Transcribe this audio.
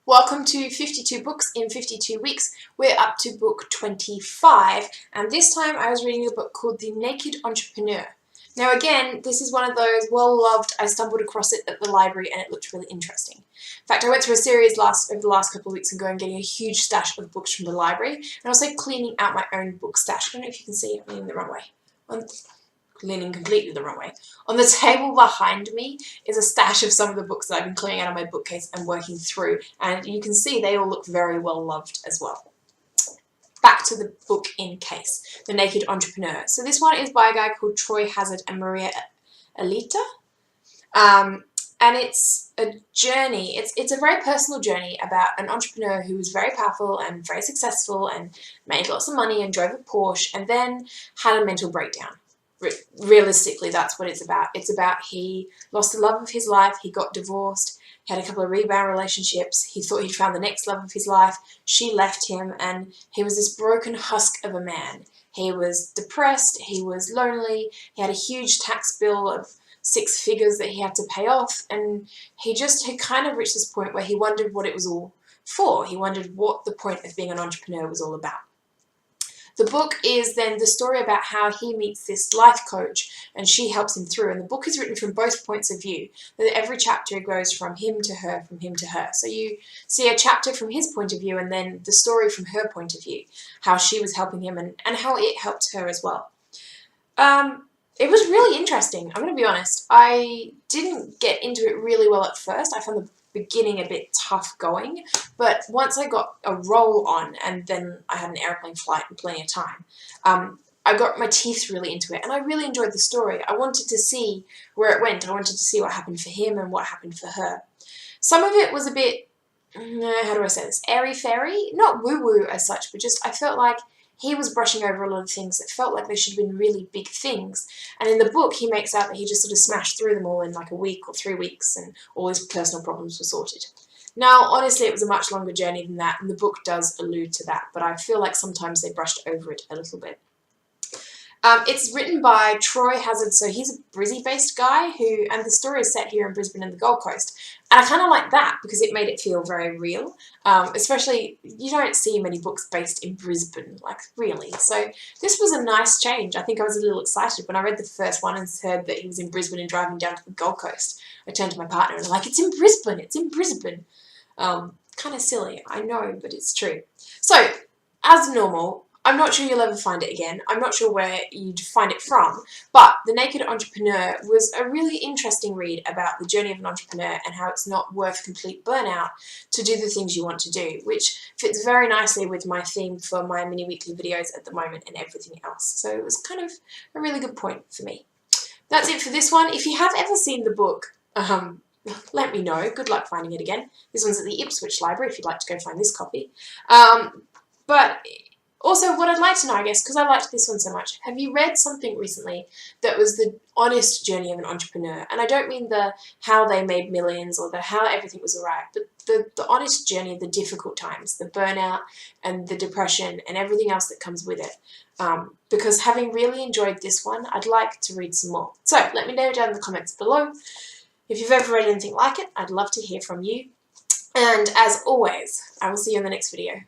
Welcome to 52 Books in 52 Weeks. We're up to book 25, and this time I was reading a book called The Naked Entrepreneur. Now again, this is one of those well-loved, I stumbled across it at the library and it looked really interesting. In fact, I went through a series over the last couple of weeks and going getting a huge stash of books from the library, and also cleaning out my own book stash. I don't know if you can see, I'm leaning the wrong way. I'm leaning completely the wrong way. On the table behind me is a stash of some of the books that I've been clearing out of my bookcase and working through, and you can see they all look very well loved as well. Back to the book in case, The Naked Entrepreneur. So this one is by a guy called Troy Hazard and Maria Elita, and it's a journey, it's a very personal journey about an entrepreneur who was very powerful and very successful and made lots of money and drove a Porsche and then had a mental breakdown. Realistically, that's what it's about. It's about he lost the love of his life, he got divorced, he had a couple of rebound relationships, he thought he'd found the next love of his life, she left him, and he was this broken husk of a man. He was depressed, he was lonely, he had a huge tax bill of 6 figures that he had to pay off, and he had kind of reached this point where he wondered what it was all for. He wondered what the point of being an entrepreneur was all about. The book is then the story about how he meets this life coach and she helps him through. And the book is written from both points of view. That every chapter goes from him to her, from him to her. So you see a chapter from his point of view and then the story from her point of view, how she was helping him and how it helped her as well. It was really interesting, I'm going to be honest. I didn't get into it really well at first. I found the beginning a bit tough going, but once I got a roll on and then I had an airplane flight and plenty of time, I got my teeth really into it and I really enjoyed the story. I wanted to see where it went. I wanted to see what happened for him and what happened for her. Some of it was a bit, how do I say this, airy-fairy? Not woo-woo as such, but just I felt like he was brushing over a lot of things that felt like they should have been really big things. And in the book, he makes out that he just sort of smashed through them all in like a week or 3 weeks and all his personal problems were sorted. Now, honestly, it was a much longer journey than that, and the book does allude to that, but I feel like sometimes they brushed over it a little bit. It's written by Troy Hazard, so he's a Brizzy-based guy and the story is set here in Brisbane and the Gold Coast. And I kind of like that because it made it feel very real, especially you don't see many books based in Brisbane, like really. So this was a nice change. I think I was a little excited when I read the first one and heard that he was in Brisbane and driving down to the Gold Coast. I turned to my partner and I'm like, it's in Brisbane, it's in Brisbane. Kind of silly, I know, but it's true. So, as normal, I'm not sure you'll ever find it again. I'm not sure where you'd find it from, but The Naked Entrepreneur was a really interesting read about the journey of an entrepreneur and how it's not worth complete burnout to do the things you want to do, which fits very nicely with my theme for my mini weekly videos at the moment and everything else. So it was kind of a really good point for me. That's it for this one. If you have ever seen the book, let me know. Good luck finding it again. This one's at the Ipswich Library if you'd like to go find this copy. But also, what I'd like to know, I guess, because I liked this one so much, have you read something recently that was the honest journey of an entrepreneur? And I don't mean the how they made millions or the how everything was alright, but the honest journey of the difficult times, the burnout and the depression and everything else that comes with it. Because having really enjoyed this one, I'd like to read some more. So let me know down in the comments below. If you've ever read anything like it, I'd love to hear from you. And as always, I will see you in the next video.